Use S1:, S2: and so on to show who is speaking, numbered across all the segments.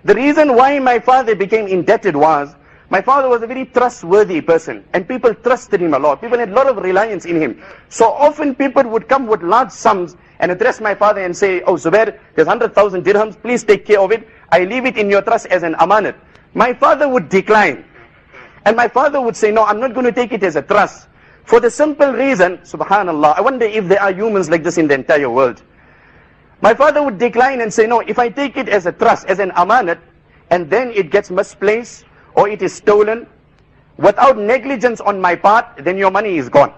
S1: The reason why my father became indebted was, my father was a very trustworthy person, and people trusted him a lot. People had a lot of reliance in him. So often people would come with large sums and address my father and say, oh Zubair, there's 100,000 dirhams, please take care of it. I leave it in your trust as an amanat. My father would decline. And my father would say, no, I'm not going to take it as a trust. For the simple reason, subhanallah, I wonder if there are humans like this in the entire world. My father would decline and say, no, if I take it as a trust, as an amanat, and then it gets misplaced, or it is stolen, without negligence on my part, then your money is gone.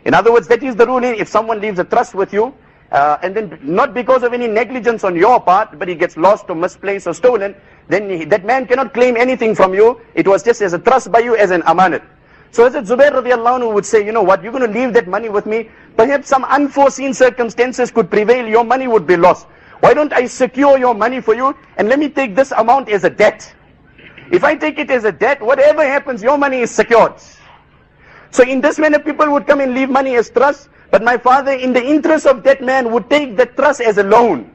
S1: In other words, that is the ruling. If someone leaves a trust with you, and then not because of any negligence on your part, but it gets lost or misplaced or stolen, then that man cannot claim anything from you. It was just as a trust by you, as an amanat. So Hazrat Zubair radiallahu anhu would say, you know what, you're going to leave that money with me. Perhaps some unforeseen circumstances could prevail, your money would be lost. Why don't I secure your money for you, and let me take this amount as a debt. If I take it as a debt, whatever happens, your money is secured. So in this manner, people would come and leave money as trust, but my father, in the interest of that man, would take the trust as a loan.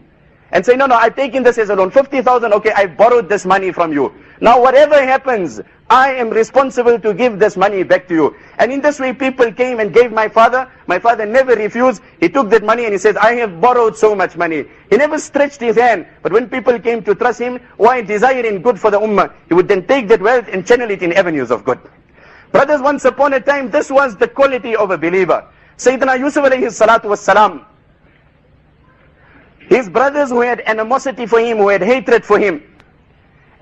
S1: And say, no, no, I've taken this as a loan, 50,000, okay, I borrowed this money from you. Now whatever happens, I am responsible to give this money back to you. And in this way, people came and gave my father never refused. He took that money and he says, I have borrowed so much money. He never stretched his hand, but when people came to trust him, why desiring good for the ummah, he would then take that wealth and channel it in avenues of good. Brothers, once upon a time, this was the quality of a believer. Sayyidina Yusuf alayhi salatu was salam, his brothers who had animosity for him, who had hatred for him,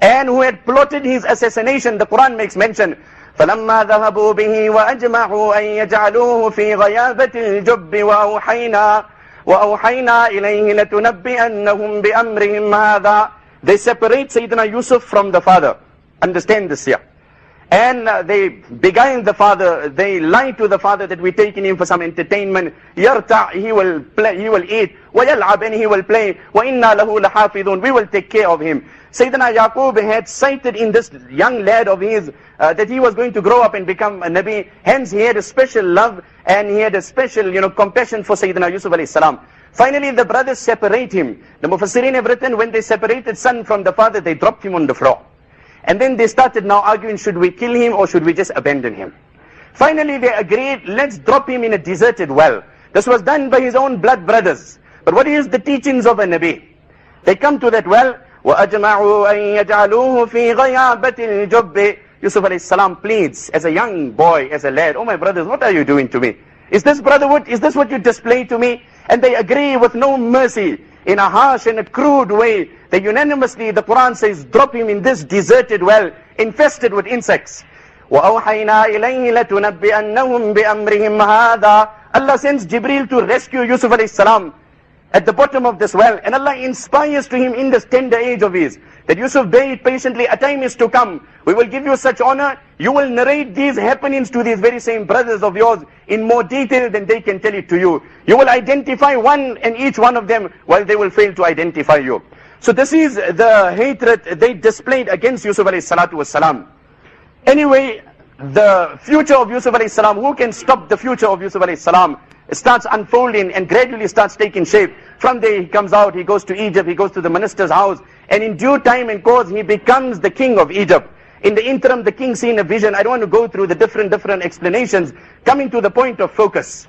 S1: and who had plotted his assassination, the Quran makes mention, فَلَمَّا ذَهَبُوا بِهِ وَأَجْمَعُوا أَن يَجْعَلُوهُ فِي غَيَابَةِ الْجُبِّ وَأَوْحَيْنَا إِلَيْهِ لَتُنَبِّئَنَّهُمْ بِأَمْرِهِمْ هَذَا. They separate Sayyidina Yusuf from the father. Understand this here. And they beguile the father, they lie to the father that we're taking him for some entertainment. Yarta, he will play, he will eat. وَيَلْعَبْ, and he will play. وَإِنَّا لَهُ لَحَافِظُونَ, we will take care of him. Sayyidina Yaqub had sighted in this young lad of his that he was going to grow up and become a Nabi. Hence he had a special love and he had a special compassion for Sayyidina Yusuf alayhi salam. Finally the brothers separate him. The Mufassirin have written, when they separated son from the father, they dropped him on the floor. And then they started now arguing, should we kill him or should we just abandon him? Finally they agreed, let's drop him in a deserted well. This was done by his own blood brothers. But what is the teachings of a Nabi? They come to that well, وَأَجْمَعُوا أَن يَجْعَلُوهُ فِي غَيَابَةِ الْجُبِّ. Yusuf alayhi salam pleads, as a young boy, as a lad, oh my brothers, what are you doing to me? Is this brotherhood? Is this what you display to me? And they agree with no mercy, in a harsh and a crude way. They unanimously, the Quran says, drop him in this deserted well, infested with insects. وَأَوْحَيْنَا إِلَيْهِ لَتُنَبِّئَنَّهُمْ بِأَمْرِهِمْ هَذَا. Allah sends Jibreel to rescue Yusuf alayhi salam at the bottom of this well. And Allah inspires to him in this tender age of his, that Yusuf, bear it patiently, a time is to come. We will give you such honor. You will narrate these happenings to these very same brothers of yours in more detail than they can tell it to you. You will identify one and each one of them, while they will fail to identify you. So this is the hatred they displayed against Yusuf alayhi salatu was salam. Anyway, the future of Yusuf alayhi salam, who can stop the future of Yusuf alayhi salam? It starts unfolding and gradually starts taking shape. From there he comes out, he goes to Egypt, he goes to the minister's house, and in due time and course he becomes the king of Egypt. In the interim, the king seen a vision. I don't want to go through the different explanations, coming to the point of focus.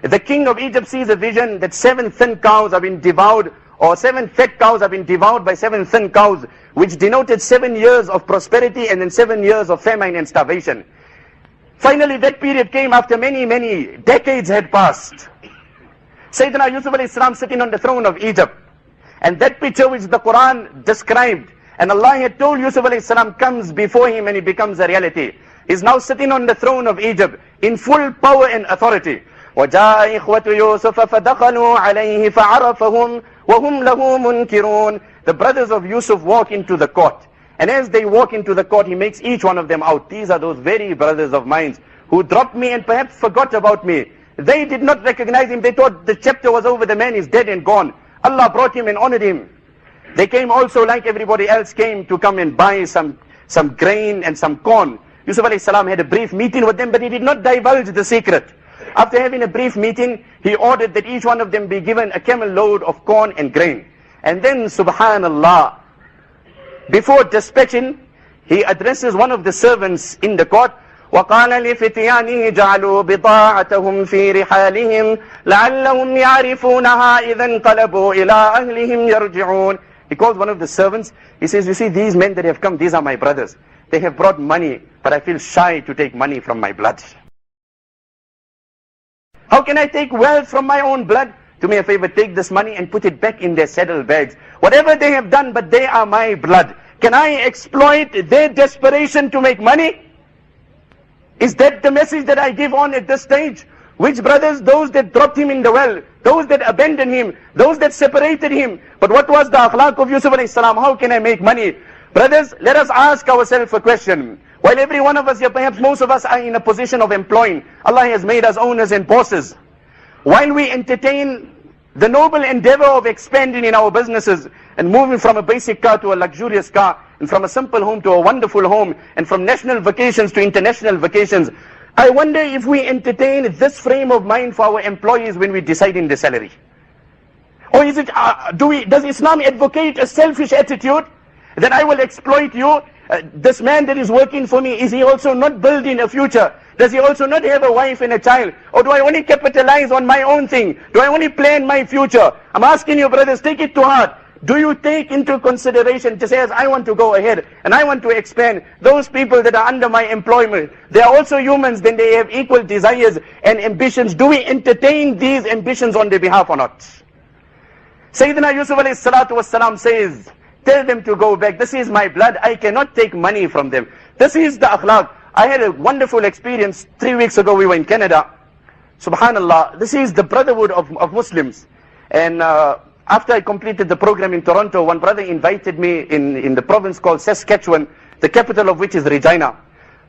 S1: The king of Egypt sees a vision that 7 thin cows have been devoured, or 7 fat cows have been devoured by 7 thin cows, which denoted 7 years of prosperity and then 7 years of famine and starvation. Finally, that period came after many decades had passed. Sayyidina Yusuf alayhi salam sitting on the throne of Egypt. And that picture which the Quran described, and Allah had told Yusuf alayhi salam, comes before him and it becomes a reality. He's now sitting on the throne of Egypt in full power and authority. وَجَاءَ إِخْوَةُ يُوسُفَ فَدَخَلُوا عَلَيْهِ فَعَرَفَهُمْ وَهُمْ لَهُ مُنْكِرُونَ. The brothers of Yusuf walk into the court. And as they walk into the court, he makes each one of them out. These are those very brothers of mine who dropped me and perhaps forgot about me. They did not recognize him. They thought the chapter was over, the man is dead and gone. Allah brought him and honored him. They came also like everybody else came to come and buy some grain and some corn. Yusuf alayhi salam had a brief meeting with them, but he did not divulge the secret. After having a brief meeting, he ordered that each one of them be given a camel load of corn and grain. And then, subhanallah, Before dispatching, he addresses one of the servants in the court. وَقَالَ لِفِتْيَانِهِ جَعَلُوا بِضَاعَتَهُمْ فِي رِحَالِهِمْ لَعَلَّهُمْ يَعْرِفُونَهَا إِذَا انْقَلَبُوا إِلَىٰ أَهْلِهِمْ يَرْجِعُونَ. He calls one of the servants. He says, you see, these men that have come, these are my brothers. They have brought money, but I feel shy to take money from my blood. How can I take wealth from my own blood? Do me a favor, take this money and put it back in their saddle bags. Whatever they have done, but they are my blood. Can I exploit their desperation to make money? Is that the message that I give on at this stage? Which brothers? Those that dropped him in the well, those that abandoned him, those that separated him. But what was the akhlaq of Yusuf alayhi salam? How can I make money? Brothers, let us ask ourselves a question. While every one of us here, perhaps most of us are in a position of employing. Allah has made us owners and bosses. While we entertain the noble endeavor of expanding in our businesses and moving from a basic car to a luxurious car, and from a simple home to a wonderful home, and from national vacations to international vacations, I wonder if we entertain this frame of mind for our employees when we decide in the salary. Or is it, does Islam advocate a selfish attitude that I will exploit you? This man that is working for me, is he also not building a future? Does he also not have a wife and a child? Or do I only capitalize on my own thing? Do I only plan my future? I'm asking you, brothers, take it to heart. Do you take into consideration, just as I want to go ahead and I want to expand, those people that are under my employment, they are also humans, then they have equal desires and ambitions. Do we entertain these ambitions on their behalf or not? Sayyidina Yusuf alayhi salatu wasalam says, tell them to go back. This is my blood. I cannot take money from them. This is the akhlaq. I had a wonderful experience 3 weeks ago. We were in Canada. Subhanallah. This is the brotherhood of Muslims. And after I completed the program in Toronto, one brother invited me in the province called Saskatchewan, the capital of which is Regina.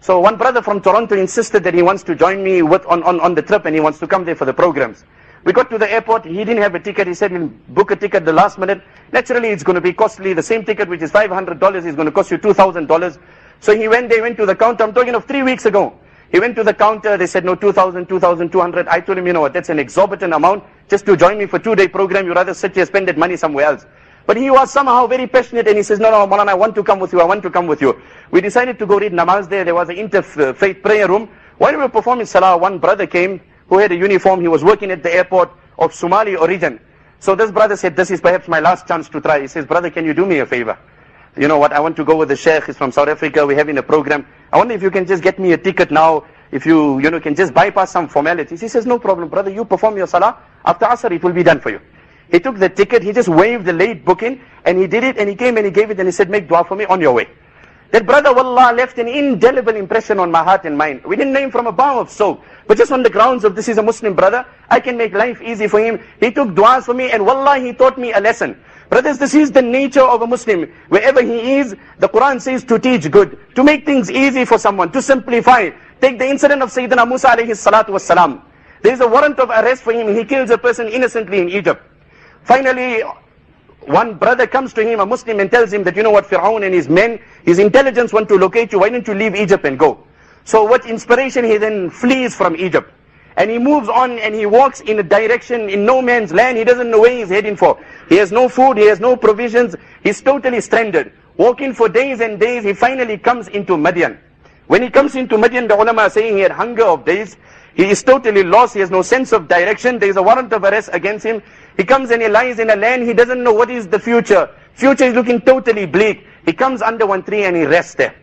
S1: So one brother from Toronto insisted that he wants to join me on the trip and he wants to come there for the programs. We got to the airport, he didn't have a ticket, he said he'll book a ticket the last minute. Naturally it's going to be costly, the same ticket which is $500 is going to cost you $2,000. So they went to the counter, I'm talking of 3 weeks ago. He went to the counter, they said no, 2,000, 2,200. I told him, you know what, that's an exorbitant amount. Just to join me for a 2-day program, you rather sit here, spend that money somewhere else. But he was somehow very passionate and he says, no, Maulana, I want to come with you, I want to come with you. We decided to go read namaz there. There was an interfaith prayer room. While we were performing salah, one brother came who had a uniform. He was working at the airport of Somali origin. So this brother said, this is perhaps my last chance to try. He says, brother, can you do me a favor? You know what, I want to go with the sheikh, he's from South Africa, we're having a program. I wonder if you can just get me a ticket now, if you can just bypass some formalities. He says, no problem, brother, you perform your salah, after Asr it will be done for you. He took the ticket, he just waived the late booking, and he did it, and he came and he gave it, and he said, make dua for me on your way. That brother, wallah, left an indelible impression on my heart and mind. We didn't know him from a bar of soap, but just on the grounds of this is a Muslim brother, I can make life easy for him. He took duas for me, and wallah, he taught me a lesson. Brothers, this is the nature of a Muslim. Wherever he is, the Quran says to teach good, to make things easy for someone, to simplify. Take the incident of Sayyidina Musa alayhi salatu wassalam. There is a warrant of arrest for him. He kills a person innocently in Egypt. Finally, one brother comes to him, a Muslim, and tells him that, you know what, Fir'aun and his men, his intelligence want to locate you. Why don't you leave Egypt and go? So what inspiration, he then flees from Egypt. And he moves on and he walks in a direction in no man's land. He doesn't know where he's heading for. He has no food, he has no provisions. He's totally stranded. Walking for days and days, he finally comes into Madian. When he comes into Madian, the ulama are saying he had hunger of days. He is totally lost, he has no sense of direction. There is a warrant of arrest against him. He comes and he lies in a land, he doesn't know what is the future. Future is looking totally bleak. He comes under one tree and he rests there.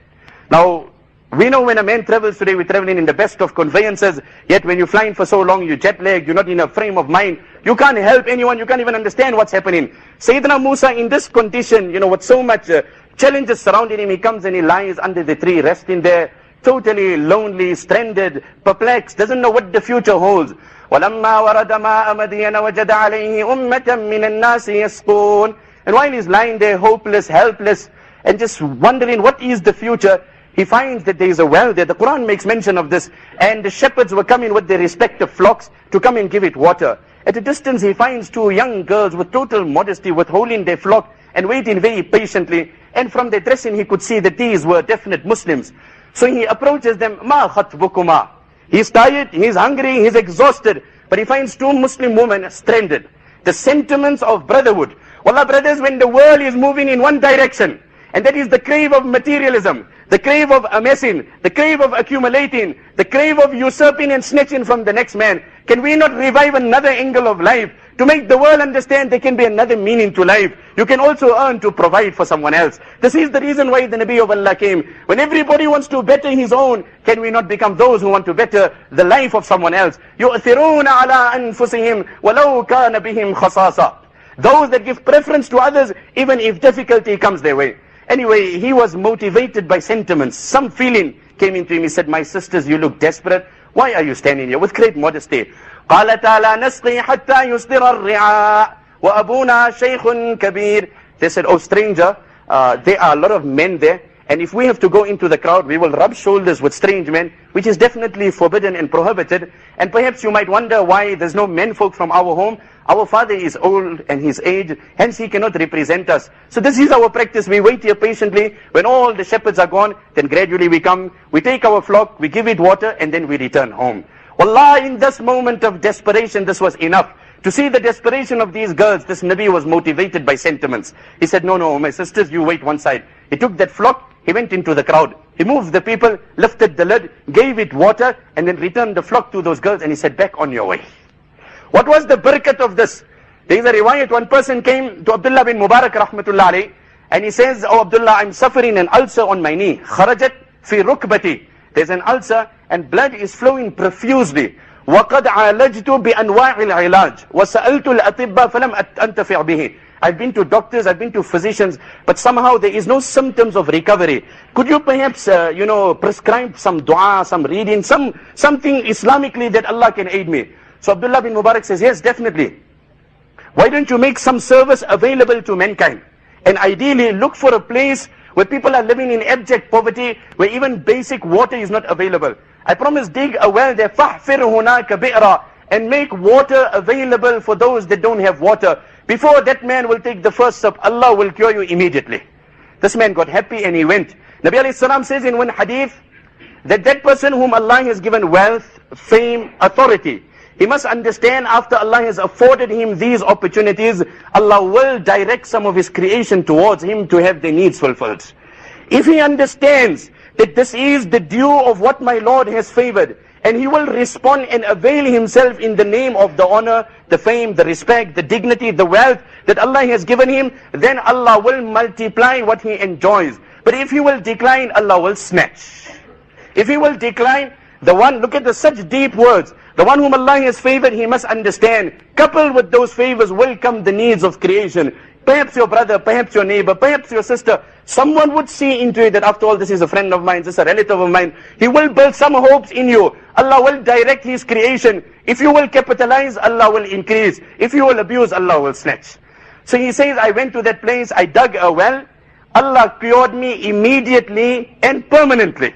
S1: Now, we know when a man travels today, we're traveling in the best of conveyances, yet when you're flying for so long, you're jet lagged, you're not in a frame of mind, you can't help anyone, you can't even understand what's happening. Sayyidina Musa in this condition, with so much challenges surrounding him, he comes and he lies under the tree, resting there, totally lonely, stranded, perplexed, doesn't know what the future holds. وَلَمَّا وَرَدَ مَاءَ مَدْيَنَ وَجَدَ عَلَيْهِ أُمَّةً مِّنَ النَّاسِ يَسْقُونَ. And while he's lying there, hopeless, helpless, and just wondering what is the future, he finds that there is a well there. The Quran makes mention of this. And the shepherds were coming with their respective flocks to come and give it water. At a distance, he finds 2 young girls with total modesty, withholding their flock and waiting very patiently. And from their dressing, he could see that these were definite Muslims. So he approaches them, مَا خَطْبُكُمَا. He's tired, he's hungry, he's exhausted. But he finds 2 Muslim women stranded. The sentiments of brotherhood. Wallah, brothers, when the world is moving in one direction, And that is the crave of materialism, the crave of amassing, the crave of accumulating, the crave of usurping and snatching from the next man. Can we not revive another angle of life to make the world understand there can be another meaning to life? You can also earn to provide for someone else. This is the reason why the Nabi of Allah came. When everybody wants to better his own, can we not become those who want to better the life of someone else? يُؤْثِرُونَ عَلَىٰ أَنفُسِهِمْ وَلَوْ كَانَ بِهِمْ خَصَاصًا. Those that give preference to others, even if difficulty comes their way. Anyway, he was motivated by sentiments. Some feeling came into him. He said, my sisters, you look desperate. Why are you standing here? With great modesty. قَالَ تَعَالَى نَسْقِي حَتَّى يُصْدِرَ الرِّعَاءَ وَأَبُونَا شَيْخٌ كَبِيرٌ. They said, oh stranger, there are a lot of men there. And if we have to go into the crowd, we will rub shoulders with strange men, which is definitely forbidden and prohibited. And perhaps you might wonder why there's no men folk from our home. Our father is old and he's aged, hence he cannot represent us. So this is our practice. We wait here patiently. When all the shepherds are gone, then gradually we come, we take our flock, we give it water, and then we return home. Wallah, in this moment of desperation, this was enough. To see the desperation of these girls, this Nabi was motivated by sentiments. He said, no, my sisters, you wait one side. He took that flock, he went into the crowd. He moved the people, lifted the lid, gave it water, and then returned the flock to those girls, and he said, back on your way. What was the barakat of this? There is a riwayat, one person came to Abdullah bin Mubarak rahmatullah alayh, and he says, oh Abdullah, I'm suffering an ulcer on my knee. Kharajat fi rukbati. There's an ulcer, and blood is flowing profusely. وَقَدْ عَالَجْتُ بِأَنْوَاعِ الْعِلَاجِ وَسَأَلْتُ الْأَطِبَّةَ فَلَمْ أَنْتَفِعْ بِهِ. I've been to doctors, I've been to physicians, but somehow there is no symptoms of recovery. Could you perhaps, prescribe some dua, some reading, something Islamically that Allah can aid me? So Abdullah bin Mubarak says, yes, definitely. Why don't you make some service available to mankind? And ideally look for a place where people are living in abject poverty, where even basic water is not available. I promise, dig a well there, فَحْفِرْ هُنَاكَ بِئْرًا, and make water available for those that don't have water. Before that man will take the first sip, Allah will cure you immediately. This man got happy and he went. Nabi alayhi salam says in one hadith, that person whom Allah has given wealth, fame, authority, he must understand after Allah has afforded him these opportunities, Allah will direct some of his creation towards him to have their needs fulfilled. If he understands that this is the due of what my Lord has favored, and he will respond and avail himself in the name of the honor, the fame, the respect, the dignity, the wealth that Allah has given him, then Allah will multiply what he enjoys. But if he will decline, Allah will snatch. If he will decline, the one, look at the such deep words, the one whom Allah has favored, he must understand, coupled with those favors will come the needs of creation. Perhaps your brother, perhaps your neighbor, perhaps your sister, someone would see into it that after all this is a friend of mine, this is a relative of mine. He will build some hopes in you. Allah will direct his creation. If you will capitalize, Allah will increase. If you will abuse, Allah will snatch. So he says, I went to that place, I dug a well, Allah cured me immediately and permanently.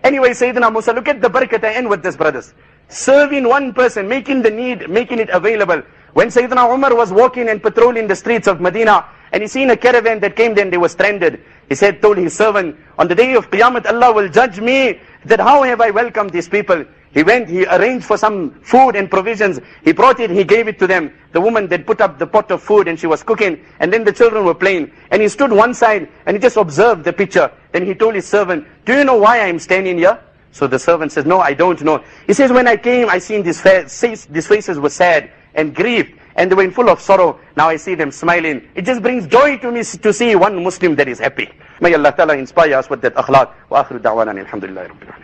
S1: Anyway, Sayyidina Musa, look at the barakat. I end with this, brothers. Serving one person, making the need, making it available. When Sayyidina Umar was walking and patrolling the streets of Medina, and he seen a caravan that came there and they were stranded, he said, told his servant, on the day of Qiyamah, Allah will judge me, that how have I welcomed these people? He went, he arranged for some food and provisions, he brought it, he gave it to them. The woman then put up the pot of food and she was cooking, and then the children were playing. And he stood one side and he just observed the picture. Then he told his servant, do you know why I am standing here? So the servant says, no, I don't know. He says, when I came, I seen these faces were sad and grieved, and they were in full of sorrow. Now I see them smiling. It just brings joy to me to see one Muslim that is happy. May Allah Ta'ala inspire us with that akhlaq. Wa akhiru da'wana alhamdulillahi rabbil alamin.